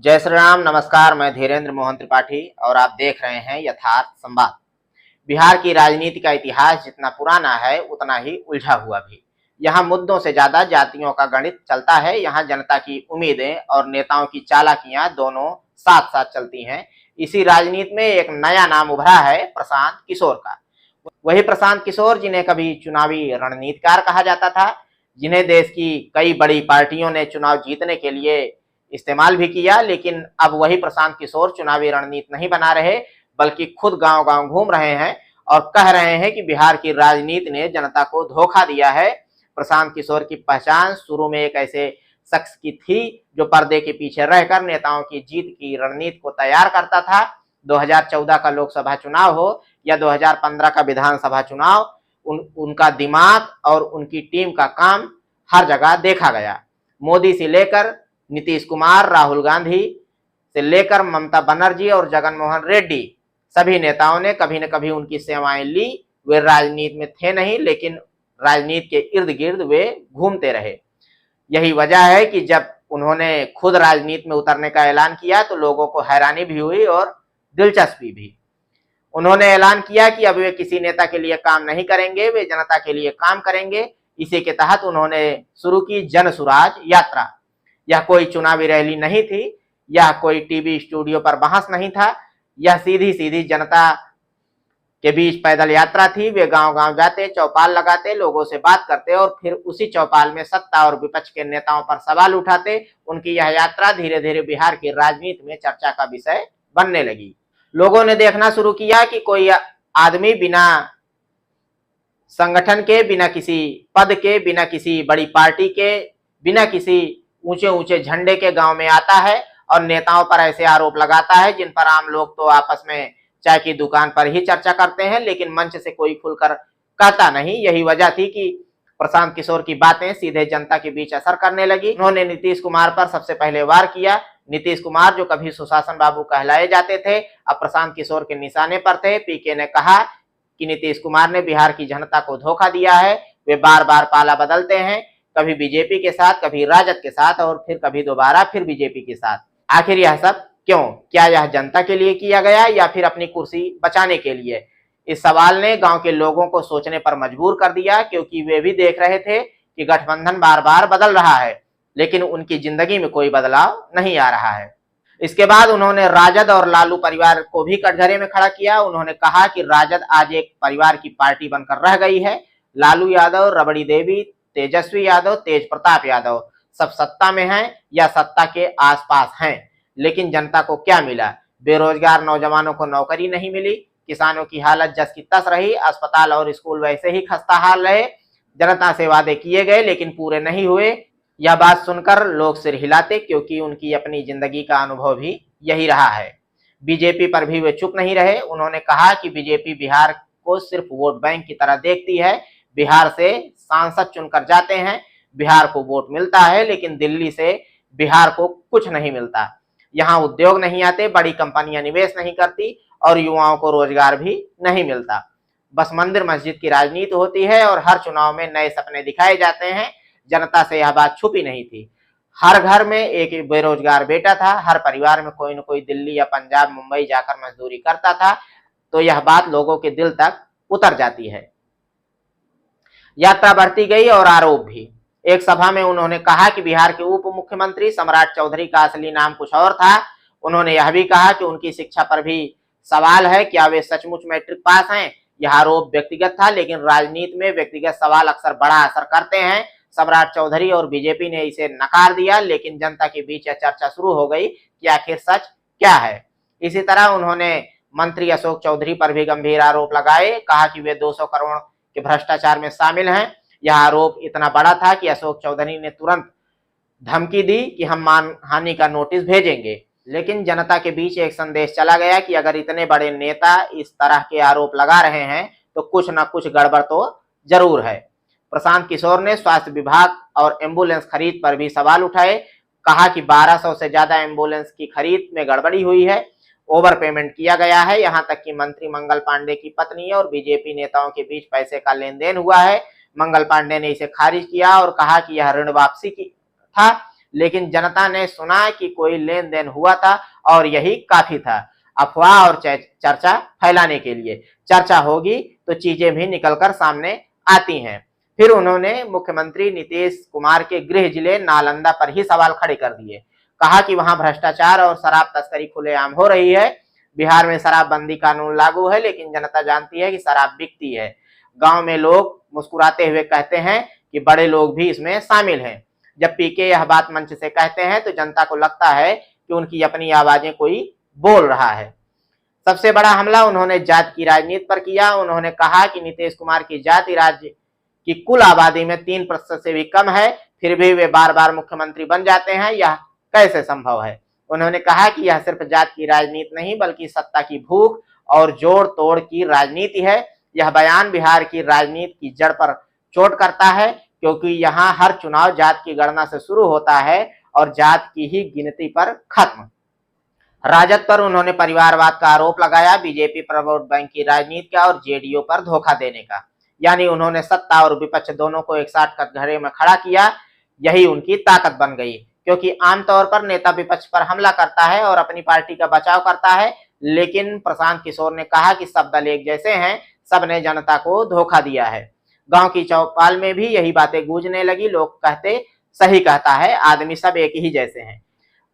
जय श्री राम। नमस्कार, मैं धीरेन्द्र मोहन त्रिपाठी और आप देख रहे हैं यथार्थ संवाद। बिहार की राजनीति का इतिहास जितना पुराना है उतना ही उलझा हुआ भी। यहाँ मुद्दों से ज्यादा जातियों का गणित चलता है। यहाँ जनता की उम्मीदें और नेताओं की चालाकियां दोनों साथ साथ चलती हैं। इसी राजनीति में एक नया नाम उभरा है, प्रशांत किशोर का। वही प्रशांत किशोर जिन्हें कभी चुनावी रणनीतिकार कहा जाता था, जिन्हें देश की कई बड़ी पार्टियों ने चुनाव जीतने के लिए इस्तेमाल भी किया। लेकिन अब वही प्रशांत किशोर चुनावी रणनीति नहीं बना रहे, बल्कि खुद गांव गांव घूम रहे हैं और कह रहे हैं कि बिहार की राजनीति ने जनता को धोखा दिया है। प्रशांत किशोर की पहचान शुरू में एक ऐसे शख्स की थी जो पर्दे के पीछे रहकर नेताओं की जीत की रणनीति को तैयार करता था। 2014 का लोकसभा चुनाव हो या 2015 का विधानसभा चुनाव, उनका दिमाग और उनकी टीम का काम हर जगह देखा गया। मोदी से लेकर नीतीश कुमार, राहुल गांधी से लेकर ममता बनर्जी और जगन मोहन रेड्डी, सभी नेताओं ने कभी न कभी उनकी सेवाएं ली। वे राजनीति में थे नहीं, लेकिन राजनीति के इर्द गिर्द वे घूमते रहे। यही वजह है कि जब उन्होंने खुद राजनीति में उतरने का ऐलान किया तो लोगों को हैरानी भी हुई और दिलचस्पी भी। उन्होंने ऐलान किया कि अब वे किसी नेता के लिए काम नहीं करेंगे, वे जनता के लिए काम करेंगे। इसी के तहत उन्होंने शुरू की जन सुराज यात्रा। यह कोई चुनावी रैली नहीं थी, यह कोई टीवी स्टूडियो पर बहस नहीं था, यह सीधी सीधी जनता के बीच पैदल यात्रा थी। वे गांव गांव जाते, चौपाल लगाते, लोगों से बात करते और फिर उसी चौपाल में सत्ता और विपक्ष के नेताओं पर सवाल उठाते। उनकी यह यात्रा धीरे धीरे बिहार की राजनीति में चर्चा का विषय बनने लगी। लोगों ने देखना शुरू किया कि कोई आदमी बिना संगठन के, बिना किसी पद के, बिना किसी बड़ी पार्टी के, बिना किसी ऊंचे ऊंचे झंडे के गांव में आता है और नेताओं पर ऐसे आरोप लगाता है जिन पर आम लोग तो आपस में चाय की दुकान पर ही चर्चा करते हैं, लेकिन मंच से कोई खुलकर कहता नहीं। यही वजह थी कि प्रशांत किशोर की बातें सीधे जनता के बीच असर करने लगी। उन्होंने नीतीश कुमार पर सबसे पहले वार किया। नीतीश कुमार जो कभी सुशासन बाबू कहलाए जाते थे, अब प्रशांत किशोर के निशाने पर थे। पीके ने कहा कि नीतीश कुमार ने बिहार की जनता को धोखा दिया है। वे बार बार पाला बदलते हैं, कभी बीजेपी के साथ, कभी राजद के साथ और फिर कभी दोबारा फिर बीजेपी के साथ। आखिर यह सब क्यों? क्या यह जनता के लिए किया गया या फिर अपनी कुर्सी बचाने के लिए? इस सवाल ने गांव के लोगों को सोचने पर मजबूर कर दिया, क्योंकि वे भी देख रहे थे कि गठबंधन बार बार बदल रहा है, लेकिन उनकी जिंदगी में कोई बदलाव नहीं आ रहा है। इसके बाद उन्होंने राजद और लालू परिवार को भी कटघरे में खड़ा किया। उन्होंने कहा कि राजद आज एक परिवार की पार्टी बनकर रह गई है। लालू यादव, रबड़ी देवी, तेजस्वी यादव, तेज प्रताप यादव सब सत्ता में हैं या सत्ता के आसपास हैं, लेकिन जनता को क्या मिला? बेरोजगार नौजवानों को नौकरी नहीं मिली, किसानों की हालत जस की तस रही, अस्पताल और स्कूल वैसे ही खस्ता हाल रहे। जनता से वादे किए गए लेकिन पूरे नहीं हुए। यह बात सुनकर लोग सिर हिलाते, क्योंकि उनकी अपनी जिंदगी का अनुभव भी यही रहा है। बीजेपी पर भी वे चुप नहीं रहे। उन्होंने कहा कि बीजेपी बिहार को सिर्फ वोट बैंक की तरह देखती है। बिहार से सांसद चुनकर जाते हैं, बिहार को वोट मिलता है, लेकिन दिल्ली से बिहार को कुछ नहीं मिलता। यहाँ उद्योग नहीं आते, बड़ी कंपनियां निवेश नहीं करती और युवाओं को रोजगार भी नहीं मिलता। बस मंदिर मस्जिद की राजनीति होती है और हर चुनाव में नए सपने दिखाए जाते हैं। जनता से यह बात छुपी नहीं थी। हर घर में एक बेरोजगार बेटा था, हर परिवार में कोई न कोई दिल्ली या पंजाब, मुंबई जाकर मजदूरी करता था। तो यह बात लोगों के दिल तक उतर जाती है। यात्रा बढ़ती गई और आरोप भी। एक सभा में उन्होंने कहा कि बिहार के उप मुख्यमंत्री सम्राट चौधरी का असली नाम कुछ और था। उन्होंने यह भी कहा कि उनकी शिक्षा पर भी सवाल है, क्या वे सचमुच मैट्रिक पास हैं? यह आरोप व्यक्तिगत था, लेकिन राजनीति में व्यक्तिगत सवाल अक्सर बड़ा असर करते हैं। सम्राट चौधरी और बीजेपी ने इसे नकार दिया, लेकिन जनता के बीच यह चर्चा शुरू हो गई कि आखिर सच क्या है। इसी तरह उन्होंने मंत्री अशोक चौधरी पर भी गंभीर आरोप लगाए, कहा कि वे 200 करोड़ के भ्रष्टाचार में शामिल हैं। यह आरोप इतना बड़ा था कि अशोक चौधरी ने तुरंत धमकी दी कि हम मानहानि का नोटिस भेजेंगे। लेकिन जनता के बीच एक संदेश चला गया कि अगर इतने बड़े नेता इस तरह के आरोप लगा रहे हैं तो कुछ न कुछ गड़बड़ तो जरूर है। प्रशांत किशोर ने स्वास्थ्य विभाग और एम्बुलेंस खरीद पर भी सवाल उठाए। कहा कि 1200 से ज्यादा एम्बुलेंस की खरीद में गड़बड़ी हुई है, ओवर पेमेंट किया गया है। यहाँ तक कि मंत्री मंगल पांडे की पत्नी और बीजेपी नेताओं के बीच पैसे का लेन देन हुआ है। मंगल पांडे ने इसे खारिज किया और कहा कि यह ऋण वापसी की था। लेकिन जनता ने सुना कि कोई लेन देन हुआ था और यही काफी था अफवाह और चर्चा फैलाने के लिए। चर्चा होगी तो चीजें भी निकलकर सामने आती हैं। फिर उन्होंने मुख्यमंत्री नीतीश कुमार के गृह जिले नालंदा पर ही सवाल खड़े कर दिए। कहा कि वहां भ्रष्टाचार और शराब तस्करी खुलेआम हो रही है। बिहार में शराबबंदी कानून लागू है, लेकिन जनता जानती है कि शराब बिकती है। गांव में लोग मुस्कुराते हुए कहते हैं कि बड़े लोग भी इसमें शामिल हैं। जब पीके यह बात मंच से कहते हैं तो जनता को लगता है कि उनकी अपनी आवाजें कोई बोल रहा है। सबसे बड़ा हमला उन्होंने जात की राजनीति पर किया। उन्होंने कहा कि नीतीश कुमार की जाति राज्य की कुल आबादी में 3% से भी कम है, फिर भी वे बार बार मुख्यमंत्री बन जाते हैं, यह कैसे संभव है। उन्होंने कहा कि यह सिर्फ जात की राजनीति नहीं बल्कि सत्ता की भूख और जोड़ तोड़ की राजनीति है। यह बयान बिहार की राजनीति की जड़ पर चोट करता है, क्योंकि यहाँ हर चुनाव जात की गणना से शुरू होता है और जात की ही गिनती पर खत्म। राजद पर उन्होंने परिवारवाद का आरोप लगाया, बीजेपी पर वोट बैंक की राजनीति का और जेडीयू पर धोखा देने का। यानी उन्होंने सत्ता और विपक्ष दोनों को एक साथ कटघरे में खड़ा किया। यही उनकी ताकत बन गई, क्योंकि आमतौर पर नेता विपक्ष पर हमला करता है और अपनी पार्टी का बचाव करता है, लेकिन प्रशांत किशोर ने कहा कि सब दल एक जैसे हैं, सबने जनता को धोखा दिया है। गांव की चौपाल में भी यही बातें गूंजने लगी। लोग कहते सही कहता है, आदमी सब एक ही जैसे हैं।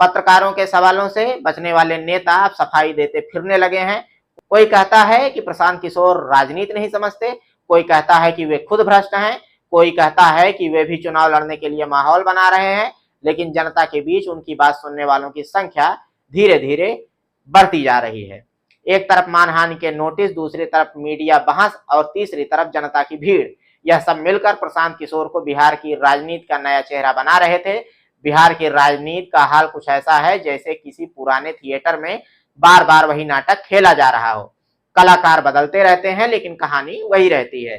पत्रकारों के सवालों से बचने वाले नेता अब सफाई देते फिरने लगे हैं। कोई कहता है कि प्रशांत किशोर राजनीति नहीं समझते, कोई कहता है कि वे खुद भ्रष्ट हैं, कोई कहता है कि वे भी चुनाव लड़ने के लिए माहौल बना रहे हैं। लेकिन जनता के बीच उनकी बात सुनने वालों की संख्या धीरे धीरे बढ़ती जा रही है। एक तरफ मानहानि के नोटिस, दूसरी तरफ मीडिया बहस और तीसरी तरफ जनता की भीड़, यह सब मिलकर प्रशांत किशोर को बिहार की राजनीति का नया चेहरा बना रहे थे। बिहार की राजनीति का हाल कुछ ऐसा है जैसे किसी पुराने थिएटर में बार बार वही नाटक खेला जा रहा हो। कलाकार बदलते रहते हैं लेकिन कहानी वही रहती है।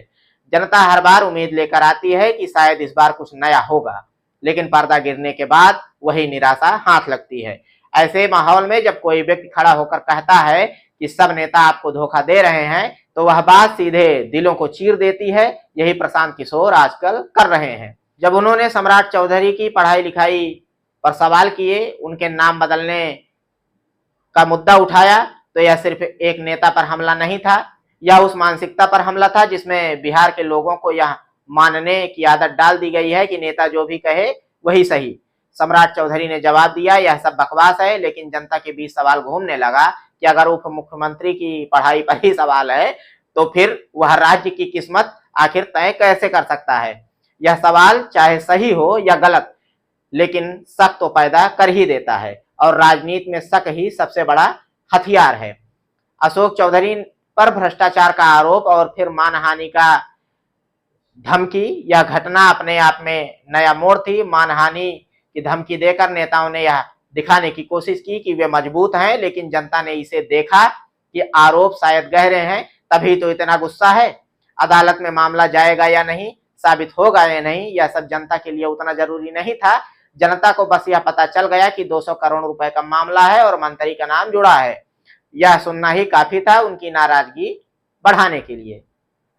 जनता हर बार उम्मीद लेकर आती है कि शायद इस बार कुछ नया होगा, लेकिन पर्दा गिरने के बाद वही निराशा हाथ लगती है। ऐसे माहौल में जब कोई व्यक्ति खड़ा होकर कहता है कि सब नेता आपको धोखा दे रहे हैं, तो वह बात सीधे दिलों को चीर देती है। यही प्रशांत किशोर आजकल कर रहे हैं। जब उन्होंने सम्राट चौधरी की पढ़ाई लिखाई पर सवाल किए, उनके नाम बदलने का मुद्दा उठाया, तो यह सिर्फ एक नेता पर हमला नहीं था, यह उस मानसिकता पर हमला था जिसमें बिहार के लोगों को यह मानने की आदत डाल दी गई है कि नेता जो भी कहे वही सही। सम्राट चौधरी ने जवाब दिया, यह सब बकवास है, लेकिन जनता के बीच सवाल घूमने लगा कि अगर उप मुख्यमंत्री की पढ़ाई पर ही सवाल है तो फिर वह राज्य की किस्मत आखिर तय कैसे कर सकता है। यह सवाल चाहे सही हो या गलत, लेकिन शक तो पैदा कर ही देता है, और राजनीति में शक ही सबसे बड़ा हथियार है। अशोक चौधरी पर भ्रष्टाचार का आरोप और फिर मानहानि का धमकी, यह घटना अपने आप में नया मोड़ थी। मानहानि की धमकी देकर नेताओं ने यह दिखाने की कोशिश की कि वे मजबूत हैं, लेकिन जनता ने इसे देखा कि आरोप शायद गहरे हैं, तभी तो इतना गुस्सा है। अदालत में मामला जाएगा या नहीं, साबित होगा या नहीं, यह सब जनता के लिए उतना जरूरी नहीं था। जनता को बस यह पता चल गया कि 200 करोड़ रुपए का मामला है और मंत्री का नाम जुड़ा है। यह सुनना ही काफी था उनकी नाराजगी बढ़ाने के लिए।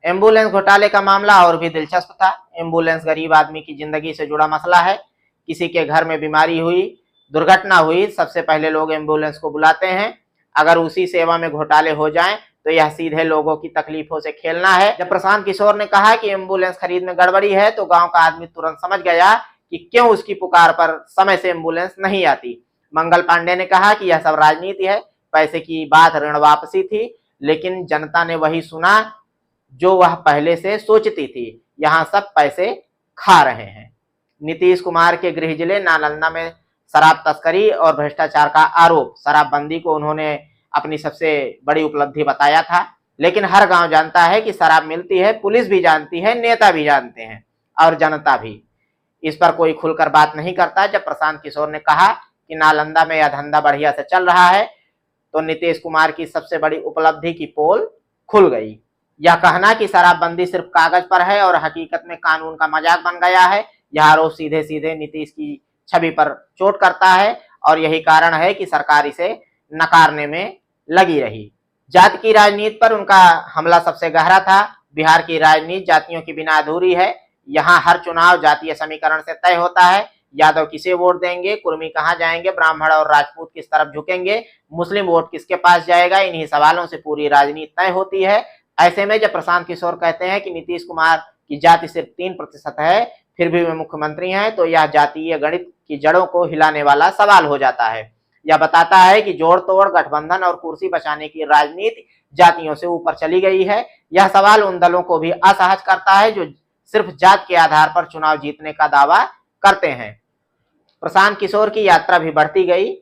एम्बुलेंस घोटाले का मामला और भी दिलचस्प था। एम्बुलेंस गरीब आदमी की जिंदगी से जुड़ा मसला है। किसी के घर में बीमारी हुई, दुर्घटना हुई, सबसे पहले लोग एम्बुलेंस को बुलाते हैं। अगर उसी सेवा में घोटाले हो जाएं तो यह सीधे लोगों की तकलीफों से खेलना है। जब प्रशांत किशोर ने कहा कि एम्बुलेंस खरीद में गड़बड़ी है, तो गांव का आदमी तुरंत समझ गया कि क्यों उसकी पुकार पर समय से एम्बुलेंस नहीं आती। मंगल पांडे ने कहा कि यह सब राजनीति है, पैसे की बात ऋण वापसी थी, लेकिन जनता ने वही सुना जो वह पहले से सोचती थी, यहाँ सब पैसे खा रहे हैं। नीतीश कुमार के गृह जिले नालंदा में शराब तस्करी और भ्रष्टाचार का आरोप, शराबबंदी को उन्होंने अपनी सबसे बड़ी उपलब्धि बताया था। लेकिन हर गांव जानता है कि शराब मिलती है, पुलिस भी जानती है, नेता भी जानते हैं और जनता भी। इस पर कोई खुलकर बात नहीं करता। जब प्रशांत किशोर ने कहा कि नालंदा में यह धंधा बढ़िया से चल रहा है, तो नीतीश कुमार की सबसे बड़ी उपलब्धि की पोल खुल गई। यह कहना कि शराबबंदी सिर्फ कागज पर है और हकीकत में कानून का मजाक बन गया है, यह आरोप सीधे सीधे नीतीश की छवि पर चोट करता है, और यही कारण है कि सरकार इसे नकारने में लगी रही। जाति की राजनीति पर उनका हमला सबसे गहरा था। बिहार की राजनीति जातियों के बिना अधूरी है। यहाँ हर चुनाव जातीय समीकरण से तय होता है। यादव किसे वोट देंगे, कुर्मी कहाँ जाएंगे, ब्राह्मण और राजपूत किस तरफ झुकेंगे, मुस्लिम वोट किसके पास जाएगा, इन्हीं सवालों से पूरी राजनीति तय होती है। ऐसे में जब प्रशांत किशोर कहते हैं कि नीतीश कुमार की जाति सिर्फ 3% है, फिर भी वे मुख्यमंत्री हैं, तो यह जातीय गणित की जड़ों को हिलाने वाला सवाल हो जाता है। यह बताता है कि जोड़ तोड़, गठबंधन और कुर्सी बचाने की राजनीति जातियों से ऊपर चली गई है। यह सवाल उन दलों को भी असहज करता है जो सिर्फ जात के आधार पर चुनाव जीतने का दावा करते हैं। प्रशांत किशोर की यात्रा भी बढ़ती गई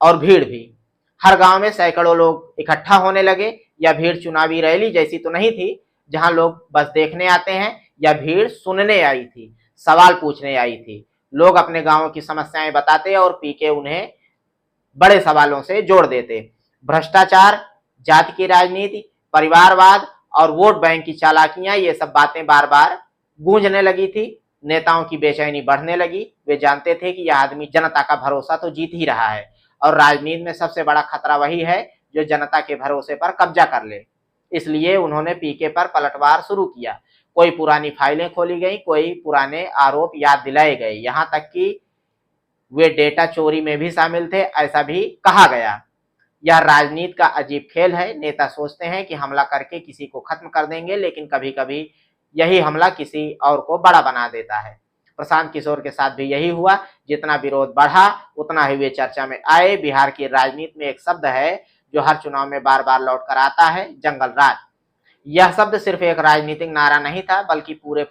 और भीड़ भी। हर गांव में सैकड़ों लोग इकट्ठा होने लगे। यह भीड़ चुनावी रैली जैसी तो नहीं थी जहां लोग बस देखने आते हैं, यह भीड़ सुनने आई थी, सवाल पूछने आई थी। लोग अपने गांवों की समस्याएं बताते और पीके उन्हें बड़े सवालों से जोड़ देते। भ्रष्टाचार, जाति की राजनीति, परिवारवाद और वोट बैंक की चालाकियां, ये सब बातें बार बार गूंजने लगी थी। नेताओं की बेचैनी बढ़ने लगी। वे जानते थे कि यह आदमी जनता का भरोसा तो जीत ही रहा है और राजनीति में सबसे बड़ा खतरा वही है जो जनता के भरोसे पर कब्जा कर ले। इसलिए उन्होंने पीके पर पलटवार शुरू किया। कोई पुरानी फाइलें खोली गई, कोई पुराने आरोप याद दिलाए गए, यहां तक कि वे डेटा चोरी में भी शामिल थे, ऐसा भी कहा गया। यह राजनीति का अजीब खेल है। नेता सोचते हैं कि हमला करके किसी को खत्म कर देंगे, लेकिन कभी कभी यही हमला किसी और को बड़ा बना देता है। प्रशांत किशोर के साथ भी यही हुआ। जितना विरोध बढ़ा उतना ही वे चर्चा में आए। बिहार की राजनीति में एक शब्द है जो हर चुनाव में बार बार लौट कर आता है, जंगल राज। यह शब्द सिर्फ एक राजनीतिक नारा नहीं था, बल्कि पूरे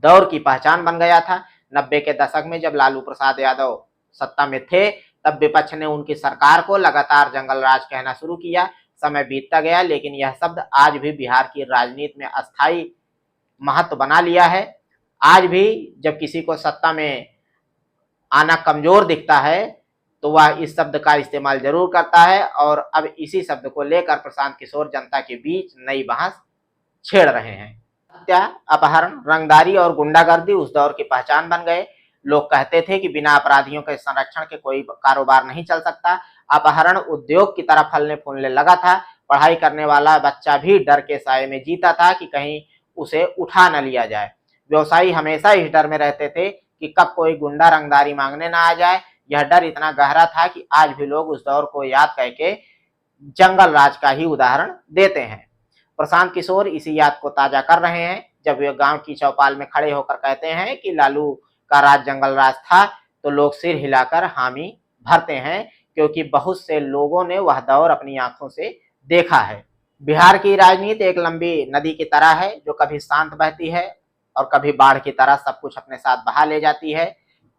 दौर की पहचान बन गया था। 90 के दशक में जब लालू प्रसाद यादव सत्ता में थे, तब विपक्ष ने उनकी सरकार को लगातार जंगल राज कहना शुरू किया। समय बीतता गया, लेकिन यह शब्द आज भी बिहार की राजनीति में अस्थायी महत्व बना लिया है। आज भी जब किसी को सत्ता में आना कमजोर दिखता है तो वह इस शब्द का इस्तेमाल जरूर करता है और अब इसी शब्द को लेकर प्रशांत किशोर जनता के बीच नई बहस छेड़ रहे हैं। हत्या, अपहरण, रंगदारी और गुंडागर्दी उस दौर की पहचान बन गए। लोग कहते थे कि बिना अपराधियों के संरक्षण के कोई कारोबार नहीं चल सकता। अपहरण उद्योग की तरह फलने फूलने लगा था। पढ़ाई करने वाला बच्चा भी डर के साए में जीता था कि कहीं उसे उठा न लिया जाए। व्यवसायी हमेशा इस डर में रहते थे कि कब कोई गुंडा रंगदारी मांगने ना आ जाए। यह डर इतना गहरा था कि आज भी लोग उस दौर को याद करके जंगल राज का ही उदाहरण देते हैं। प्रशांत किशोर इसी याद को ताजा कर रहे हैं। जब वे गांव की चौपाल में खड़े होकर कहते हैं कि लालू का राज जंगल राज था, तो लोग सिर हिलाकर हामी भरते हैं, क्योंकि बहुत से लोगों ने वह दौर अपनी आंखों से देखा है। बिहार की राजनीति एक लंबी नदी की तरह है जो कभी शांत बहती है और कभी बाढ़ की तरह सब कुछ अपने साथ बहा ले जाती है।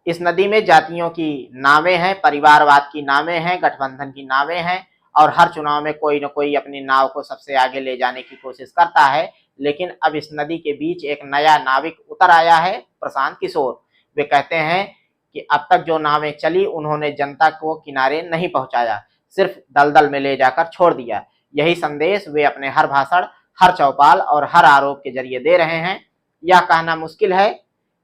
इस नदी में जातियों की नावें हैं, परिवारवाद की नावें हैं, गठबंधन की नावें हैं और हर चुनाव में कोई न कोई अपनी नाव को सबसे आगे ले जाने की कोशिश करता है। लेकिन अब इस नदी के बीच एक नया नाविक उतर आया है, प्रशांत किशोर। वे कहते हैं कि अब तक जो नावें चली उन्होंने जनता को किनारे नहीं पहुंचाया, सिर्फ दलदल में ले जाकर छोड़ दिया। यही संदेश वे अपने हर भाषण, हर चौपाल और हर आरोप के जरिए दे रहे हैं। यह कहना मुश्किल है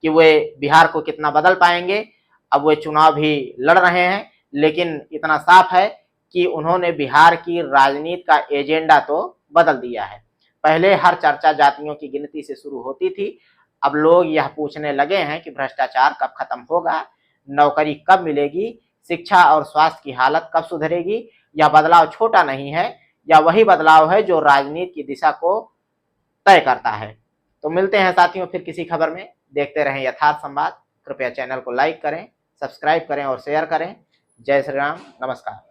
कि वे बिहार को कितना बदल पाएंगे। अब वे चुनाव भी लड़ रहे हैं, लेकिन इतना साफ है कि उन्होंने बिहार की राजनीति का एजेंडा तो बदल दिया है। पहले हर चर्चा जातियों की गिनती से शुरू होती थी। अब लोग यह पूछने लगे हैं कि भ्रष्टाचार कब खत्म होगा, नौकरी कब मिलेगी, शिक्षा और स्वास्थ्य की हालत कब सुधरेगी। यह बदलाव छोटा नहीं है, यह वही बदलाव है जो राजनीति की दिशा को तय करता है। तो मिलते हैं साथियों फिर किसी खबर में। देखते रहें यथार्थ संवाद। कृपया चैनल को लाइक करें, सब्सक्राइब करें और शेयर करें। जय श्री राम, नमस्कार।